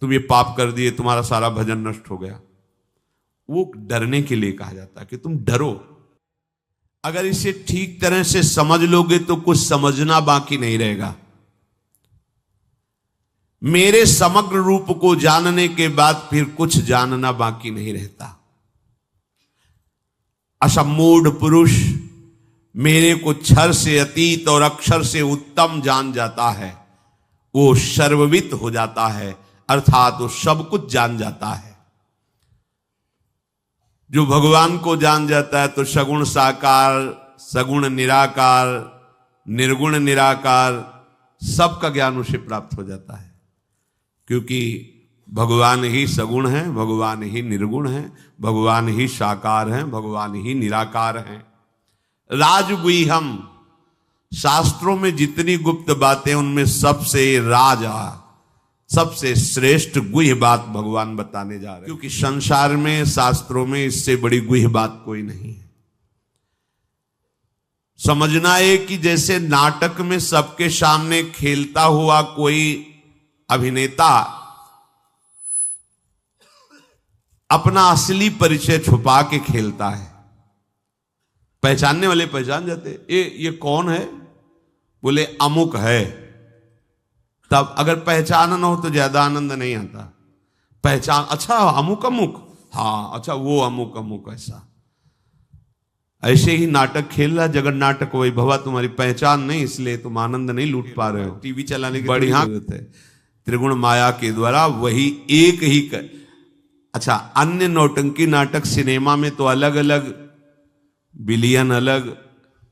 तुम ये पाप कर दिए, तुम्हारा सारा भजन नष्ट हो गया। वो डरने के लिए कहा जाता है कि तुम डरो। अगर इसे ठीक तरह से समझ लोगे तो कुछ समझना बाकी नहीं रहेगा। मेरे समग्र रूप को जानने के बाद फिर कुछ जानना बाकी नहीं रहता। असमूढ़ पुरुष मेरे को क्षर से अतीत और अक्षर से उत्तम जान जाता है, वो सर्ववित हो जाता है, अर्थात वो सब कुछ जान जाता है। जो भगवान को जान जाता है तो सगुण साकार, सगुण निराकार, निर्गुण निराकार, सबका ज्ञान उसे प्राप्त हो जाता है। क्योंकि भगवान ही सगुण है, भगवान ही निर्गुण है, भगवान ही साकार है, भगवान ही निराकार है। राजगुह्यम, शास्त्रों में जितनी गुप्त बातें उनमें सबसे राजा, सबसे श्रेष्ठ गुह्य बात भगवान बताने जा रहे हैं। क्योंकि संसार में, शास्त्रों में इससे बड़ी गुह्य बात कोई नहीं है। समझना है कि जैसे नाटक में सबके सामने खेलता हुआ कोई अभिनेता अपना असली परिचय छुपा के खेलता है, पहचानने वाले पहचान जाते, ये कौन है, बोले अमुक है। तब अगर पहचान न हो तो ज्यादा आनंद नहीं आता। पहचान, अच्छा अमुक अमुक, हाँ अच्छा वो अमुक अमुक, ऐसे ही नाटक खेल रहा जगन नाटक वही भवा, तुम्हारी पहचान नहीं इसलिए तुम आनंद नहीं लूट पा रहे हो। टीवी चलाने की बढ़िया जरूरत है। त्रिगुण माया के द्वारा वही एक ही अच्छा, अन्य नौटंकी नाटक सिनेमा में तो अलग अलग विलियन अलग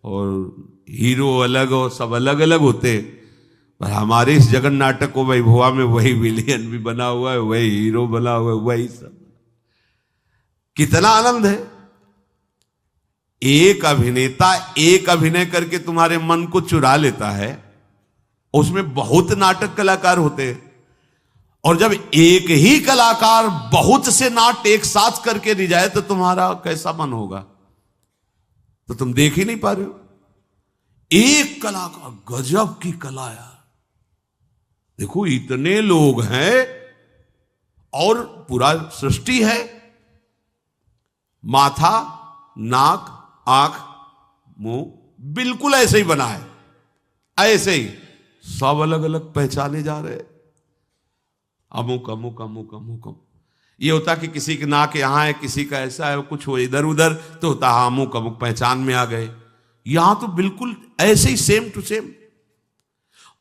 और हीरो अलग और सब अलग अलग होते, पर हमारे इस जगन नाटक को वैभवा में वही विलियन भी बना हुआ है, वही हीरो बना हुआ है, वही सब। कितना आनंद है। एक अभिनेता एक अभिनय करके तुम्हारे मन को चुरा लेता है। उसमें बहुत नाटक कलाकार होते हैं, और जब एक ही कलाकार बहुत से नाट्य एक साथ करके रिझाए तो तुम्हारा कैसा मन होगा। तो तुम देख ही नहीं पा रहे हो। एक कलाकार, गजब की कला यार। देखो इतने लोग हैं और पूरा सृष्टि है, माथा, नाक, आंख, मुंह बिल्कुल ऐसे ही बना है, ऐसे ही सब अलग अलग पहचाने जा रहे हैं। अमुक अमुक अमुक अमुक अमुक। ये होता कि किसी की नाक यहां है, किसी का ऐसा है, कुछ हो इधर उधर, तो होता हाँ अमुक अमुक पहचान में आ गए। यहां तो बिल्कुल ऐसे ही सेम टू सेम,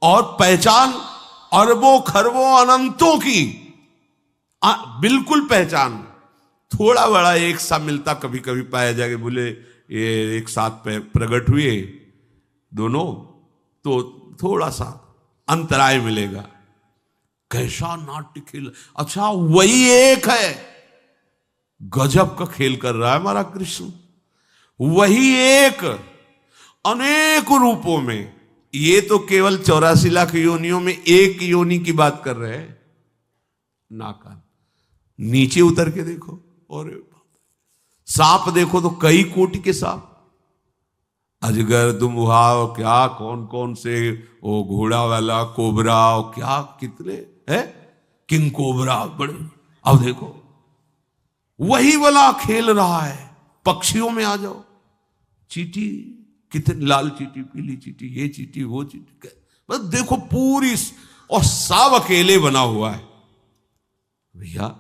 और पहचान अरबों खरबों अनंतों की बिल्कुल पहचान। थोड़ा बड़ा एक सा मिलता कभी कभी पाया जाएगा, बोले ये एक साथ प्रकट हुए दोनों, तो थोड़ा सा अंतराय मिलेगा। कैसा नाट्य खेल, अच्छा वही एक है, गजब का खेल कर रहा है हमारा कृष्ण। वही एक अनेक रूपों में, ये तो केवल 84 लाख योनियों में एक योनि की बात कर रहे हैं। नाकान नीचे उतर के देखो, और सांप देखो तो कई कोटि के सांप, अजगर, दुमुहा, क्या कौन कौन से, वो घोड़ा वाला कोबरा, क्या कितने है, किंग कोबरा बड़े। अब देखो वही वाला खेल रहा है। पक्षियों में आ जाओ, चींटी, कितने लाल चींटी, पीली चींटी, ये चींटी, वो चींटी, बस देखो पूरी, और सब अकेले बना हुआ है। भैया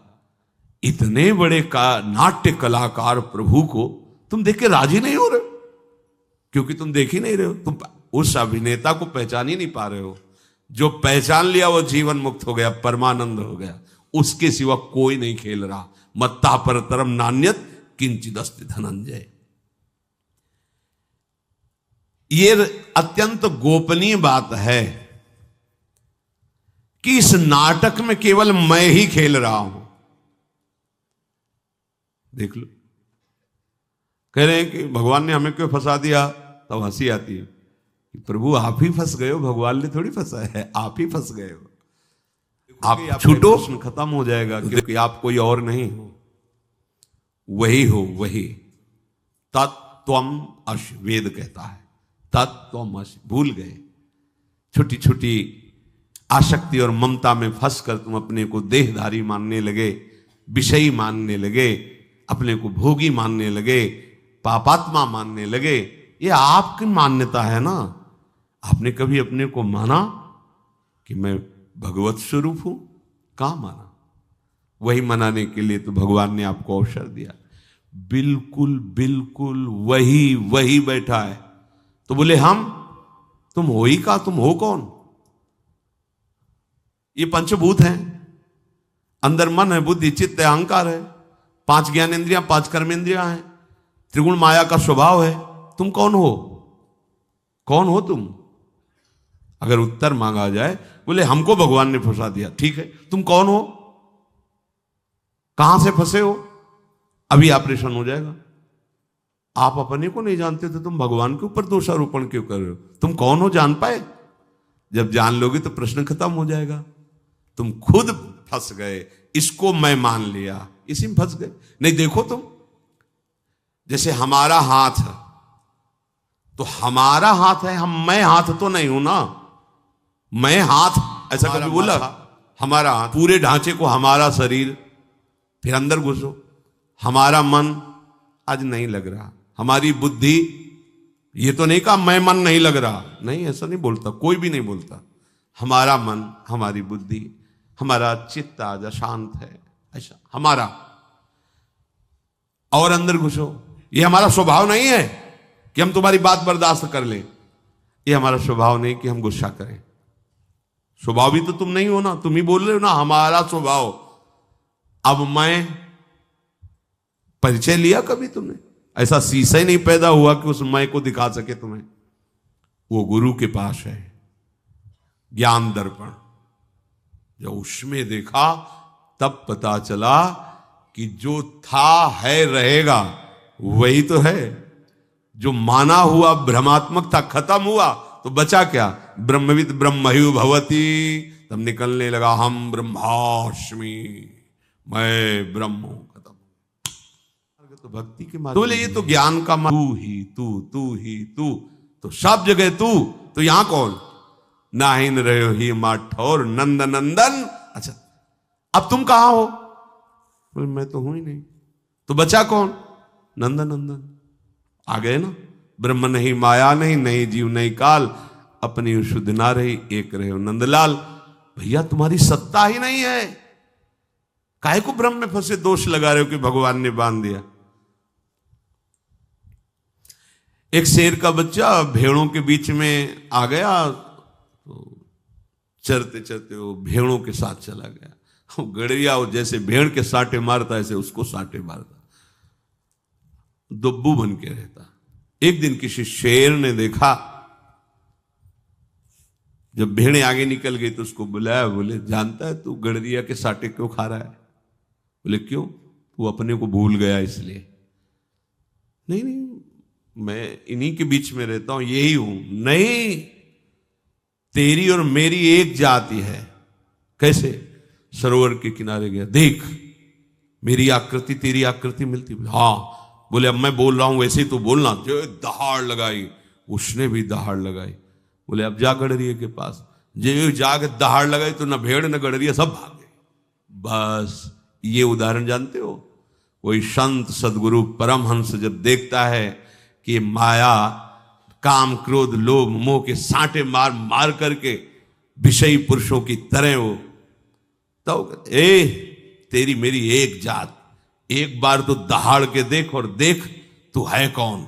इतने बड़े नाट्य कलाकार प्रभु को तुम देख के राजी नहीं हो रहे, क्योंकि तुम देख ही नहीं रहे हो। तुम उस अभिनेता को पहचान ही नहीं पा रहे हो। जो पहचान लिया वो जीवन मुक्त हो गया, परमानंद हो गया, उसके सिवा कोई नहीं खेल रहा। मत्ता परतरम नान्यत किंचिदस्ति धनंजय। ये अत्यंत गोपनीय बात है कि इस नाटक में केवल मैं ही खेल रहा हूं। देख लो, कह रहे हैं कि भगवान ने हमें क्यों फंसा दिया, तब हंसी आती है कि प्रभु आप ही फंस गए हो, भगवान ने थोड़ी फंसा है, आप ही फंस गए हो। आप छूटो, खत्म हो जाएगा, क्योंकि आप कोई और नहीं हो, वही हो, वही तत्त्वम अश, वेद कहता है तत्त्वम अश। भूल गए, छोटी छोटी आसक्ति और ममता में फंसकर तुम अपने को देहधारी मानने लगे, विषयी मानने लगे, अपने को भोगी मानने लगे, पापात्मा मानने लगे। ये आपकी मान्यता है ना। आपने कभी अपने को माना कि मैं भगवत स्वरूप हूं? कहां माना? वही मनाने के लिए तो भगवान ने आपको अवसर दिया। बिल्कुल बिल्कुल वही वही बैठा है। तो बोले तुम हो ही का, तुम हो कौन? ये पंचभूत हैं, अंदर मन है, बुद्धि, चित्त है, अहंकार है, 5 ज्ञानेंद्रियां, 5 कर्मेंद्रियां हैं, त्रिगुण माया का स्वभाव है। तुम कौन हो? कौन हो तुम? अगर उत्तर मांगा जाए, बोले हमको भगवान ने फंसा दिया। ठीक है, तुम कौन हो? कहां से फंसे हो? अभी ऑपरेशन हो जाएगा। आप अपने को नहीं जानते तो तुम भगवान के ऊपर दोषारोपण क्यों कर रहे हो? तुम कौन हो जान पाए? जब जान लोगे तो प्रश्न खत्म हो जाएगा। तुम खुद फंस गए, इसको मैं मान लिया, इसी में फंस गए। नहीं, देखो तुम, जैसे हमारा हाथ है, तो हमारा हाथ है, मैं हाथ तो नहीं हूं ना। मैं हाथ ऐसा कभी बोला? हमारा हाथ, पूरे ढांचे को हमारा शरीर, फिर अंदर घुसो, हमारा मन आज नहीं लग रहा, हमारी बुद्धि, ये तो नहीं कहा मैं मन नहीं लग रहा, नहीं, ऐसा नहीं बोलता, कोई भी नहीं बोलता। हमारा मन, हमारी बुद्धि, हमारा चित्त आज अशांत है, ऐसा हमारा। और अंदर घुसो, ये हमारा स्वभाव नहीं है कि हम तुम्हारी बात बर्दाश्त कर लें। ये हमारा स्वभाव नहीं कि हम गुस्सा करें। स्वभाव भी तो तुम नहीं हो ना, तुम ही बोल रहे हो ना हमारा स्वभाव। अब मैं परिचय लिया कभी तुमने? ऐसा शीशा ही नहीं पैदा हुआ कि उस मैं को दिखा सके तुम्हें। वो गुरु के पास है ज्ञान दर्पण। जब उसमें देखा तब पता चला कि जो था है रहेगा वही तो है। जो माना हुआ भ्रमात्मक था खत्म हुआ तो बचा क्या? ब्रह्मविद ब्रह्मयु भवति। तब निकलने लगा हम ब्रह्मास्मि, मैं ब्रह्म हूं। खत्म। तो भक्ति के मार्ग, बोले ये तो ज्ञान का मार्ग। तू ही तू ही तू, तो सब जगह तू, तो यहां कौन? नाहिन रहे ही माठौर नंद नंदन। अच्छा, अब तुम कहां हो? बोले मैं तो हूं ही नहीं। तो बचा कौन? नंद नंदन। आ गए ना। ब्रह्म नहीं, माया नहीं, नहीं जीव नहीं काल, अपनी शुद्ध ना रही, एक रहे हो नंदलाल। भैया तुम्हारी सत्ता ही नहीं है, काहे को ब्रह्म में फंसे दोष लगा रहे हो कि भगवान ने बांध दिया। एक शेर का बच्चा भेड़ों के बीच में आ गया, तो चरते चरते वो भेड़ों के साथ चला गया। वो गड़िया जैसे भेड़ के साटे मारता ऐसे उसको साटे मारता, दुब्बू बन के रहता। एक दिन किसी शेर ने देखा, जब भेड़ें आगे निकल गई तो उसको बुलाया। बोले जानता है तू गड़रिया के साटे क्यों खा रहा है? बोले क्यों? तू अपने को भूल गया इसलिए। नहीं नहीं, मैं इन्हीं के बीच में रहता हूं, यही हूं। नहीं, तेरी और मेरी एक जाति है। कैसे? सरोवर के किनारे गया, देख मेरी आकृति तेरी आकृति मिलती। हाँ। बोले अब मैं बोल रहा हूं वैसे ही तो बोलना। जो दहाड़ लगाई, उसने भी दहाड़ लगाई। बोले अब जा गड़रिया के पास। जो जाके दहाड़ लगाई तो न भेड़ न गड़रिया सब भागे। बस ये उदाहरण जानते हो? कोई संत सदगुरु परमहंस जब देखता है कि माया काम क्रोध लोभ मोह के सांटे मार मार करके विषयी पुरुषों की तरह हो, तो तेरी मेरी एक जात, एक बार तो दहाड़ के देख और देख तू है कौन,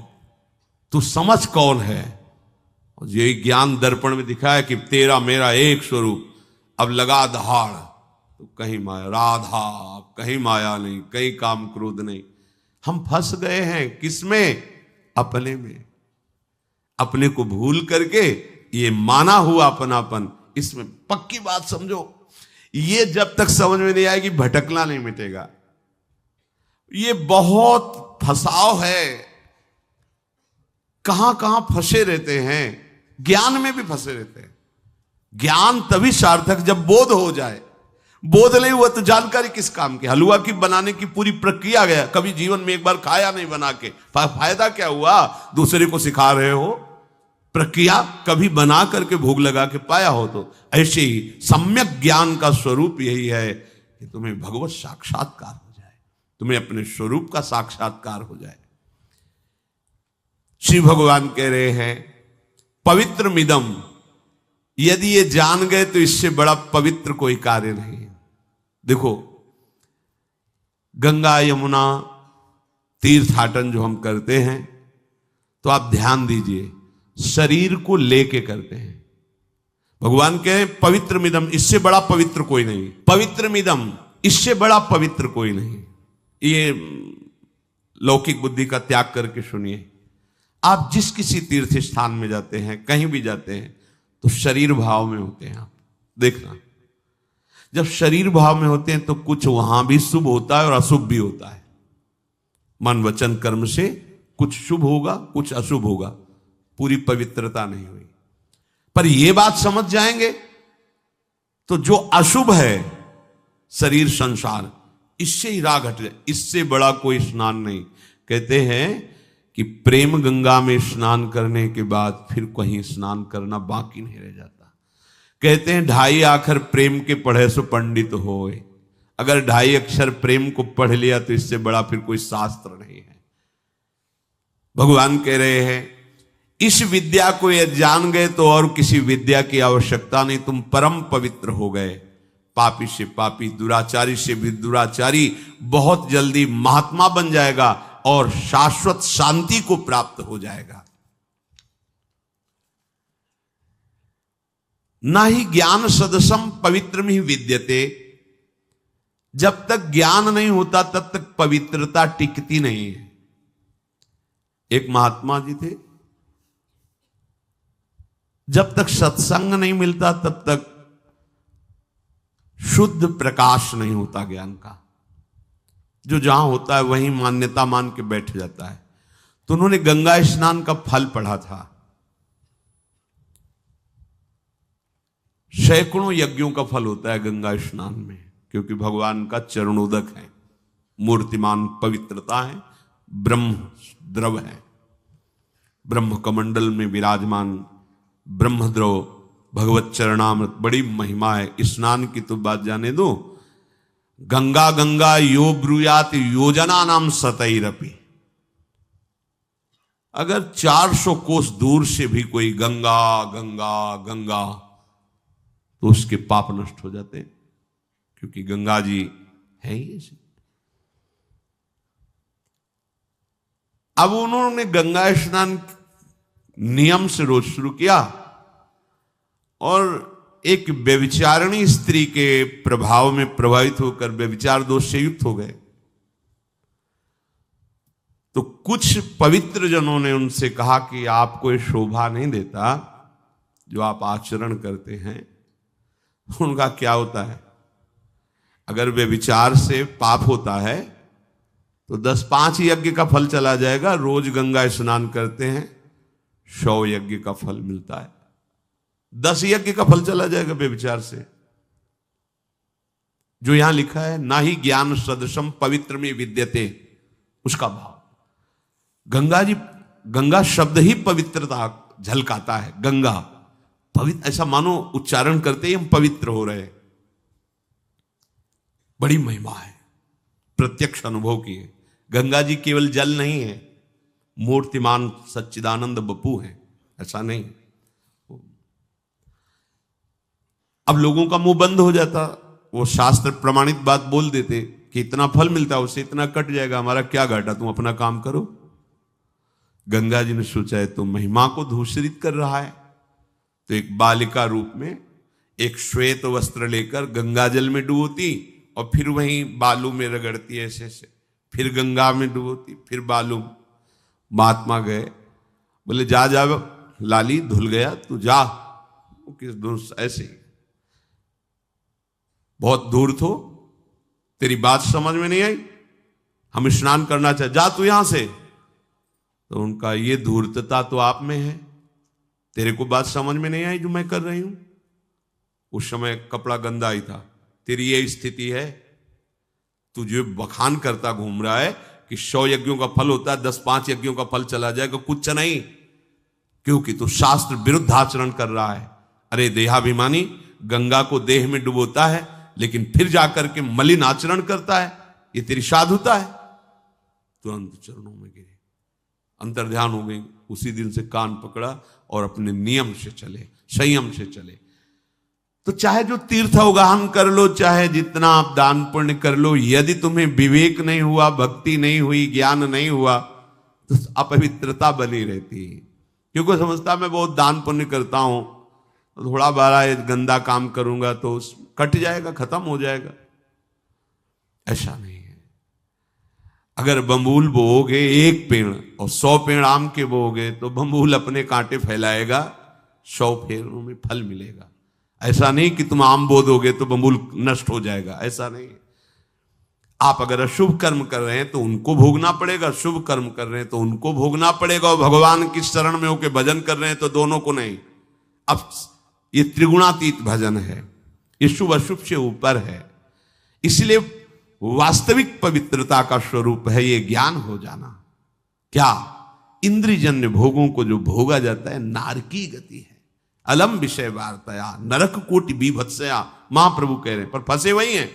तू समझ कौन है। यही ज्ञान दर्पण में दिखाया कि तेरा मेरा एक स्वरूप। अब लगा दहाड़ तो कहीं माया राधा, कहीं माया नहीं, कहीं काम क्रोध नहीं। हम फंस गए हैं किसमें? अपने में। अपने को भूल करके ये माना हुआ अपनापन, इसमें पक्की बात समझो, ये जब तक समझ में नहीं आएगी भटकना नहीं मिटेगा। ये बहुत फंसाव है, कहां कहां फंसे रहते हैं, ज्ञान में भी फंसे रहते हैं। ज्ञान तभी सार्थक जब बोध हो जाए। बोध नहीं हुआ तो जानकारी किस काम की? हलवा की बनाने की पूरी प्रक्रिया गया, कभी जीवन में एक बार खाया नहीं बना के, फायदा क्या हुआ? दूसरे को सिखा रहे हो, प्रक्रिया कभी बना करके भोग लगा के पाया हो तो ऐसे ही सम्यक ज्ञान का स्वरूप यही है कि तुम्हें भगवत साक्षात्कार हो जाए, तुम्हें अपने स्वरूप का साक्षात्कार हो जाए। श्री भगवान कह रहे हैं पवित्र मिदम, यदि ये जान गए तो इससे बड़ा पवित्र कोई कार्य नहीं है। देखो गंगा यमुना तीर्थाटन जो हम करते हैं तो आप ध्यान दीजिए, शरीर को लेके करते हैं। भगवान कहे पवित्र मिदम, इससे बड़ा पवित्र कोई नहीं। पवित्र मिदम, इससे बड़ा पवित्र कोई नहीं। ये लौकिक बुद्धि का त्याग करके सुनिए। आप जिस किसी तीर्थ स्थान में जाते हैं, कहीं भी जाते हैं, तो शरीर भाव में होते हैं। आप देखना, जब शरीर भाव में होते हैं तो कुछ वहां भी शुभ होता है और अशुभ भी होता है। मन वचन कर्म से कुछ शुभ होगा, कुछ अशुभ होगा, पूरी पवित्रता नहीं हुई। पर यह बात समझ जाएंगे तो जो अशुभ है शरीर संसार, इससे ही राग हट जाए। इससे बड़ा कोई स्नान नहीं। कहते हैं कि प्रेम गंगा में स्नान करने के बाद फिर कहीं स्नान करना बाकी नहीं रह जाता। कहते हैं 2.5 अक्षर प्रेम के पढ़े सो पंडित होए। अगर 2.5 अक्षर प्रेम को पढ़ लिया तो इससे बड़ा फिर कोई शास्त्र नहीं है। भगवान कह रहे हैं इस विद्या को ये जान गए तो और किसी विद्या की आवश्यकता नहीं, तुम परम पवित्र हो गए। पापी से पापी, दुराचारी से भी दुराचारी बहुत जल्दी महात्मा बन जाएगा और शाश्वत शांति को प्राप्त हो जाएगा। ना ही ज्ञान सदसम पवित्र में ही विद्यते, जब तक ज्ञान नहीं होता तब तक पवित्रता टिकती नहीं है। एक महात्मा जी थे, जब तक सत्संग नहीं मिलता तब तक शुद्ध प्रकाश नहीं होता ज्ञान का। जो जहां होता है वहीं मान्यता मान के बैठ जाता है। तो उन्होंने गंगा स्नान का फल पढ़ा था। सैकड़ों यज्ञों का फल होता है गंगा स्नान में, क्योंकि भगवान का चरणोदक है, मूर्तिमान पवित्रता है, ब्रह्म द्रव है, ब्रह्म कमंडल में विराजमान ब्रह्मद्रव भगवत चरणामृत, बड़ी महिमा है। स्नान की तो बात जाने दो। गंगा गंगा यो ब्रूयात योजना नाम सतैरपि। अगर 400 कोस दूर से भी कोई गंगा गंगा गंगा, तो उसके पाप नष्ट हो जाते हैं, क्योंकि गंगा जी है ही ऐसे। अब उन्होंने गंगा स्नान नियम से रोज शुरू किया और एक व्यभिचारिणी स्त्री के प्रभाव में प्रभावित होकर व्यभिचार दोष से युक्त हो गए। तो कुछ पवित्र जनों ने उनसे कहा कि आपको ये शोभा नहीं देता जो आप आचरण करते हैं। उनका क्या होता है, अगर व्यभिचार से पाप होता है तो 10-5 यज्ञ का फल चला जाएगा। रोज गंगा स्नान करते हैं 100 यज्ञ का फल मिलता है। 10 यज्ञ का फल चला जाएगा व्यभिचार से। जो यहां लिखा है ना ही ज्ञान सदृशम पवित्र में विद्यते, उसका भाव गंगा जी, गंगा शब्द ही पवित्रता झलकाता है। गंगा पवित्र, ऐसा मानो उच्चारण करते ही हम पवित्र हो रहे। बड़ी महिमा है, प्रत्यक्ष अनुभव की है। गंगा जी केवल जल नहीं है, मूर्तिमान सच्चिदानंद बपू है, ऐसा नहीं। अब लोगों का मुंह बंद हो जाता, वो शास्त्र प्रमाणित बात बोल देते कि इतना फल मिलता है, उससे इतना कट जाएगा, हमारा क्या घाटा, तुम अपना काम करो। गंगा जी ने सोचा है तो महिमा को दूषित कर रहा है, तो एक बालिका रूप में एक श्वेत वस्त्र लेकर गंगा जल में डुबोती और फिर वहीं बालू में रगड़ती ऐसे ऐसे, फिर गंगा में डुबोती, फिर बालू। महात्मा गए, बोले जा जा लाली, धुल गया तू जा। ऐसे ही बहुत दूर थो, तेरी बात समझ में नहीं आई, हम स्नान करना चाहे, जा तू यहां से। तो उनका ये धूर्तता तो आप में है, तेरे को बात समझ में नहीं आई जो मैं कर रही हूं। उस समय कपड़ा गंदा ही था, तेरी ये स्थिति है, तुझे बखान करता घूम रहा है कि 100 यज्ञों का फल होता है, 10-5 यज्ञों का फल चला जाएगा, कुछ नहीं। क्योंकि तू शास्त्र विरुद्ध आचरण कर रहा है। अरे देहाभिमानी, गंगा को देह में डुबोता है लेकिन फिर जाकर के मलिन आचरण करता है, ये तेरी साधुता है। तुरंत चरणों में गिरे, अंतर्ध्यान हो गई। उसी दिन से कान पकड़ा और अपने नियम से चले, संयम से चले। तो चाहे जो तीर्थ अवगाहन कर लो, चाहे जितना आप दान पुण्य कर लो, यदि तुम्हें विवेक नहीं हुआ, भक्ति नहीं हुई, ज्ञान नहीं हुआ, तो अपवित्रता बनी रहती है। क्योंकि समझता मैं बहुत दान पुण्य करता हूं, थोड़ा बारा गंदा काम करूंगा तो कट जाएगा, खत्म हो जाएगा। ऐसा नहीं है। अगर बम्बूल बोओगे एक पेड़ और 100 पेड़ आम के बोओगे तो बम्बूल अपने कांटे फैलाएगा, 100 पेड़ों में फल मिलेगा। ऐसा नहीं कि तुम आम बो दोगे तो बम्बूल नष्ट हो जाएगा, ऐसा नहीं। आप अगर अशुभ कर्म कर रहे हैं तो उनको भोगना पड़ेगा, शुभ कर्म कर रहे हैं तो उनको भोगना पड़ेगा। और भगवान की शरण में होकर भजन कर रहे हैं तो दोनों को नहीं। अब ये त्रिगुणातीत भजन है, ये शुभ अशुभ से ऊपर है। इसलिए वास्तविक पवित्रता का स्वरूप है ये ज्ञान हो जाना। क्या? इंद्रियजन्य भोगों को जो भोगा जाता है नारकी गति है। अलम विषय वार्तया नरक कोटि बीभत्सया, महाप्रभु कह रहे हैं, पर फंसे वही हैं।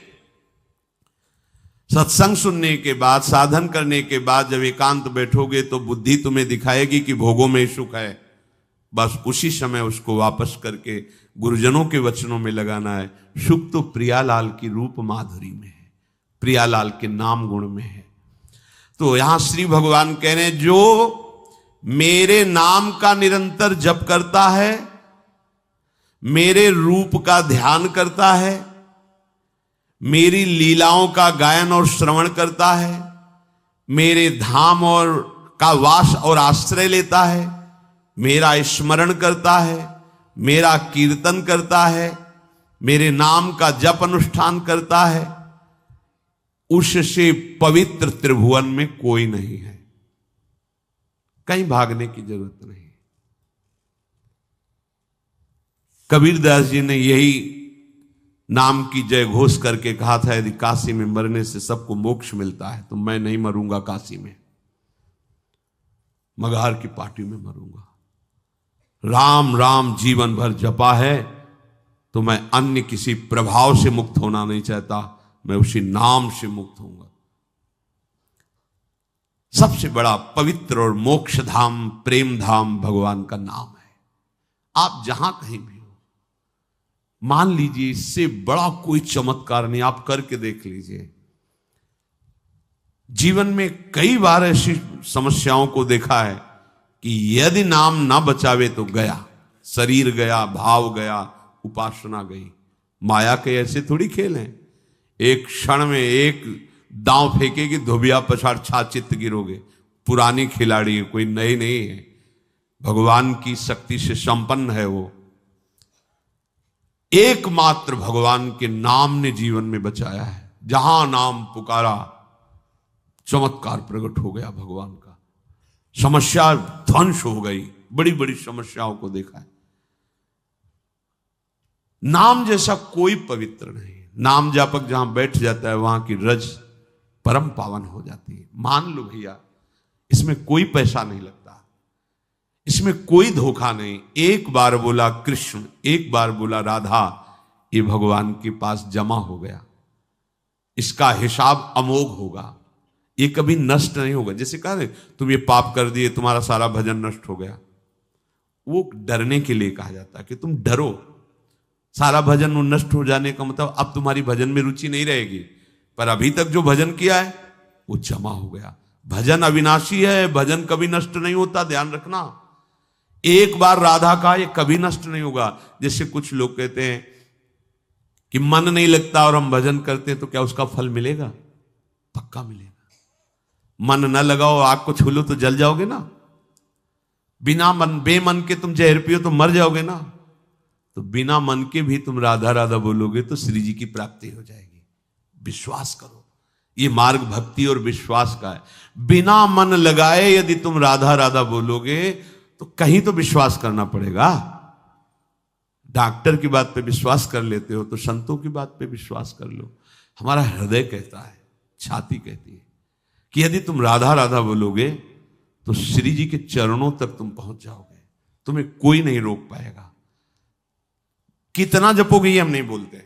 सत्संग सुनने के बाद, साधन करने के बाद जब एकांत बैठोगे तो बुद्धि तुम्हें दिखाएगी कि भोगों में सुख है। बस उसी समय उसको वापस करके गुरुजनों के वचनों में लगाना है। सुख तो प्रियालाल की रूप माधुरी में है, प्रियालाल के नाम गुण में है। तो यहां श्री भगवान कह रहे हैं, जो मेरे नाम का निरंतर जप करता है, मेरे रूप का ध्यान करता है, मेरी लीलाओं का गायन और श्रवण करता है, मेरे धाम और का वास और आश्रय लेता है, मेरा स्मरण करता है, मेरा कीर्तन करता है, मेरे नाम का जप अनुष्ठान करता है, उससे पवित्र त्रिभुवन में कोई नहीं है। कहीं भागने की जरूरत नहीं। कबीरदास जी ने यही नाम की जय घोष करके कहा था, यदि काशी में मरने से सबको मोक्ष मिलता है तो मैं नहीं मरूंगा काशी में, मगहर की पार्टी में मरूंगा। राम राम जीवन भर जपा है तो मैं अन्य किसी प्रभाव से मुक्त होना नहीं चाहता, मैं उसी नाम से मुक्त होऊंगा। सबसे बड़ा पवित्र और मोक्ष धाम, प्रेम धाम भगवान का नाम है। आप जहां कहीं भी हो, मान लीजिए इससे बड़ा कोई चमत्कार नहीं, आप करके देख लीजिए। जीवन में कई बार ऐसी समस्याओं को देखा है कि यदि नाम ना बचावे तो गया, शरीर गया, भाव गया, उपासना गई। माया के ऐसे थोड़ी खेल हैं, एक क्षण में एक दांव फेंकेगी, धोबिया पछाड़ छाचित गिरोगे। पुरानी खिलाड़ी है, कोई नई नहीं है, भगवान की शक्ति से संपन्न है वो। एकमात्र भगवान के नाम ने जीवन में बचाया है। जहां नाम पुकारा चमत्कार प्रकट हो गया भगवान का, समस्या ध्वंस हो गई। बड़ी बड़ी समस्याओं को देखा है। नाम जैसा कोई पवित्र नहीं। नाम जापक जहां बैठ जाता है वहां की रज परम पावन हो जाती है। मान लो भैया, इसमें कोई पैसा नहीं लगता, इसमें कोई धोखा नहीं। एक बार बोला कृष्ण, एक बार बोला राधा, ये भगवान के पास जमा हो गया। इसका हिसाब अमोघ होगा, ये कभी नष्ट नहीं होगा। जैसे कहा ना, तुम ये पाप कर दिए, तुम्हारा सारा भजन नष्ट हो गया। वो डरने के लिए कहा जाता है कि तुम डरो। सारा भजन नष्ट हो जाने का मतलब अब तुम्हारी भजन में रुचि नहीं रहेगी, पर अभी तक जो भजन किया है वो जमा हो गया। भजन अविनाशी है, भजन कभी नष्ट नहीं होता, ध्यान रखना। एक बार राधा का ये कभी नष्ट नहीं होगा। जैसे कुछ लोग कहते हैं कि मन नहीं लगता और हम भजन करते हैं तो क्या उसका फल मिलेगा? पक्का मिलेगा। मन न लगाओ, आग को छू लो तो जल जाओगे ना। बिना मन, बेमन के तुम जहर पियो तो मर जाओगे ना। तो बिना मन के भी तुम राधा राधा बोलोगे तो श्री जी की प्राप्ति हो जाएगी। विश्वास करो, ये मार्ग भक्ति और विश्वास का है। बिना मन लगाए यदि तुम राधा राधा बोलोगे तो कहीं तो विश्वास करना पड़ेगा। डॉक्टर की बात पे विश्वास कर लेते हो तो संतों की बात पे विश्वास कर लो। हमारा हृदय कहता है, छाती कहती है कि यदि तुम राधा राधा बोलोगे तो श्री जी के चरणों तक तुम पहुंच जाओगे। तुम्हें कोई नहीं रोक पाएगा। कितना जपोगे ये हम नहीं बोलते,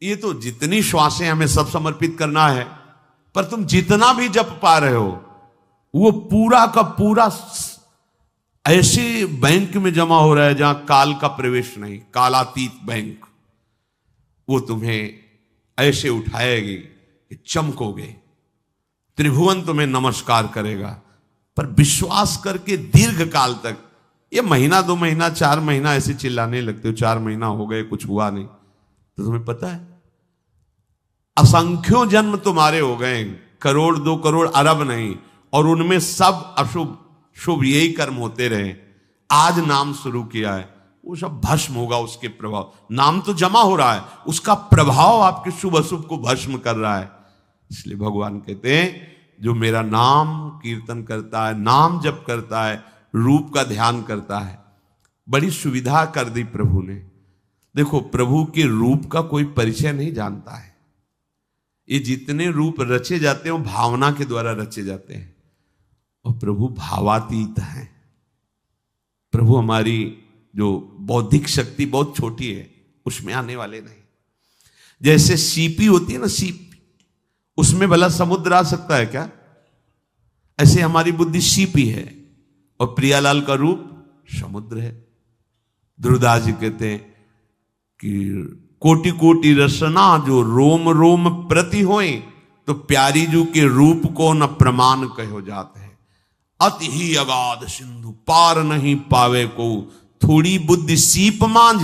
ये तो जितनी श्वासें हमें सब समर्पित करना है, पर तुम जितना भी जप पा रहे हो वो पूरा का पूरा ऐसे बैंक में जमा हो रहा है जहां काल का प्रवेश नहीं, कालातीत बैंक। वो तुम्हें ऐसे उठाएगी कि चमकोगे, त्रिभुवन तुम्हें नमस्कार करेगा। पर विश्वास करके दीर्घ काल तक, ये महीना 2 महीना 4 महीना ऐसे चिल्लाने लगते हो, 4 महीना हो गए कुछ हुआ नहीं, तो तुम्हें पता है असंख्यों जन्म तुम्हारे हो गए, करोड़ 2 करोड़ अरब नहीं, और उनमें सब अशुभ शुभ यही कर्म होते रहे। आज नाम शुरू किया है, वो सब भस्म होगा उसके प्रभाव। नाम तो जमा हो रहा है, उसका प्रभाव आपके शुभ अशुभ को भस्म कर रहा है। इसलिए भगवान कहते हैं जो मेरा नाम कीर्तन करता है, नाम जप करता है, रूप का ध्यान करता है, बड़ी सुविधा कर दी प्रभु ने। देखो प्रभु के रूप का कोई परिचय नहीं जानता है। ये जितने रूप रचे जाते हैं वो भावना के द्वारा रचे जाते हैं, और प्रभु भावातीत हैं। प्रभु हमारी जो बौद्धिक शक्ति बहुत छोटी है उसमें आने वाले नहीं। जैसे सीपी होती है ना, सीप, उसमें भला समुद्र आ सकता है क्या? ऐसे हमारी बुद्धि सीपी है, और प्रियालाल का रूप समुद्र है। ध्रुवदास जी कहते हैं कि कोटि कोटि रसना जो रोम रोम प्रति होए, तो प्यारी जू के रूप को न प्रमाण कहो जाते हैं। अति ही अगाध सिंधु पार नहीं पावे को, थोड़ी बुद्धि सीप मांझ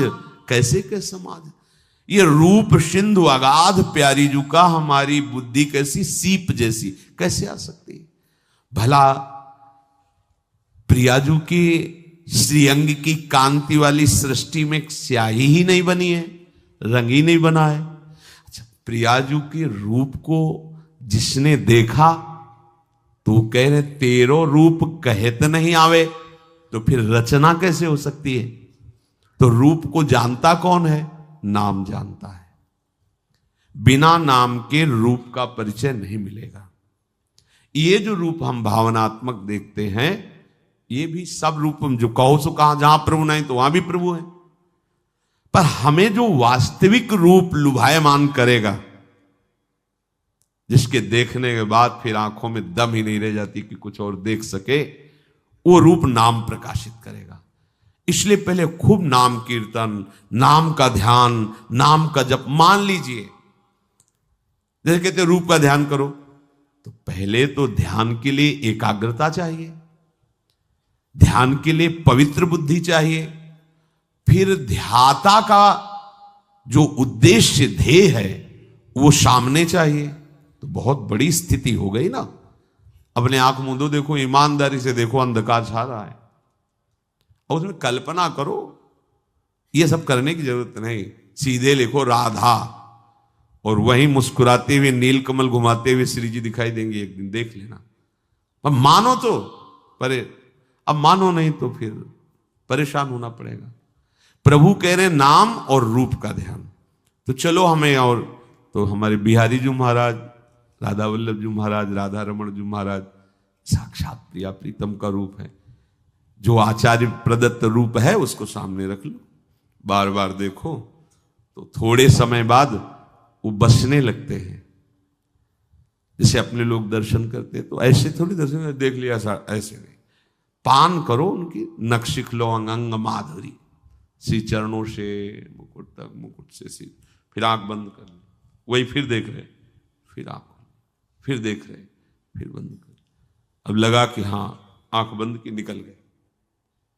कैसे के समाज। ये रूप सिंधु अगाध प्यारी जू का हमारी बुद्धि कैसी सीप जैसी कैसे आ सकती है? भला प्रियाजू की श्रीअंग की कांति वाली सृष्टि में स्याही ही नहीं बनी है, रंग ही नहीं बना है। अच्छा, प्रियाजू के रूप को जिसने देखा तो कह रहे तेरो रूप कहत नहीं आवे, तो फिर रचना कैसे हो सकती है? तो रूप को जानता कौन है? नाम जानता है। बिना नाम के रूप का परिचय नहीं मिलेगा। ये जो रूप हम भावनात्मक देखते हैं, ये भी सब रूप हम जो कहो सो कहा, जहां प्रभु नहीं तो वहां भी प्रभु है। पर हमें जो वास्तविक रूप लुभायमान करेगा, जिसके देखने के बाद फिर आंखों में दम ही नहीं रह जाती कि कुछ और देख सके, वो रूप नाम प्रकाशित करेगा। इसलिए पहले खूब नाम कीर्तन, नाम का ध्यान, नाम का जप। मान लीजिए जैसे कहते रूप का ध्यान करो, तो पहले तो ध्यान के लिए एकाग्रता चाहिए, ध्यान के लिए पवित्र बुद्धि चाहिए, फिर ध्याता का जो उद्देश्य ध्येय है वो सामने चाहिए। तो बहुत बड़ी स्थिति हो गई ना। अपने आंख मूंदो, देखो, ईमानदारी से देखो, अंधकार छा रहा है, और उसमें कल्पना करो। ये सब करने की जरूरत नहीं, सीधे लिखो राधा, और वहीं मुस्कुराते हुए नीलकमल घुमाते हुए श्री जी दिखाई देंगे एक दिन, देख लेना। अब मानो तो, पर अब मानो नहीं तो फिर परेशान होना पड़ेगा। प्रभु कह रहे नाम और रूप का ध्यान। तो चलो हमें, और तो हमारे बिहारी जी महाराज, राधा वल्लभ जी महाराज, राधा रमण जी महाराज साक्षात प्रिया प्रीतम का रूप है। जो आचार्य प्रदत्त रूप है उसको सामने रख लो, बार बार देखो, तो थोड़े समय बाद वो बसने लगते हैं। जैसे अपने लोग दर्शन करते हैं तो ऐसे थोड़ी दर्शन देख लिया, ऐसे नहीं, पान करो उनकी, नक्शिख लो अंग माधुरी, श्री चरणों से मुकुट तक, मुकुट से सिर, फिर आंख बंद कर ली, वही फिर देख रहे, फिर आंख, फिर देख रहे, फिर बंद कर। अब लगा कि हाँ आंख बंद की, निकल गए,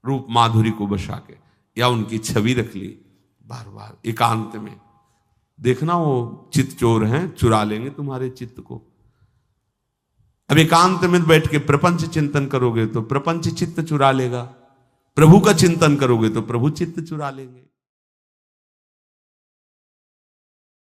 रूप माधुरी को बसा के, या उनकी छवि रख ली। बार बार एकांत में देखना, वो चित्त चोर हैं, चुरा लेंगे तुम्हारे चित्त को। अब एकांत में बैठ के प्रपंच चिंतन करोगे तो प्रपंच चित्त चुरा लेगा, प्रभु का चिंतन करोगे तो प्रभु चित्त चुरा लेंगे।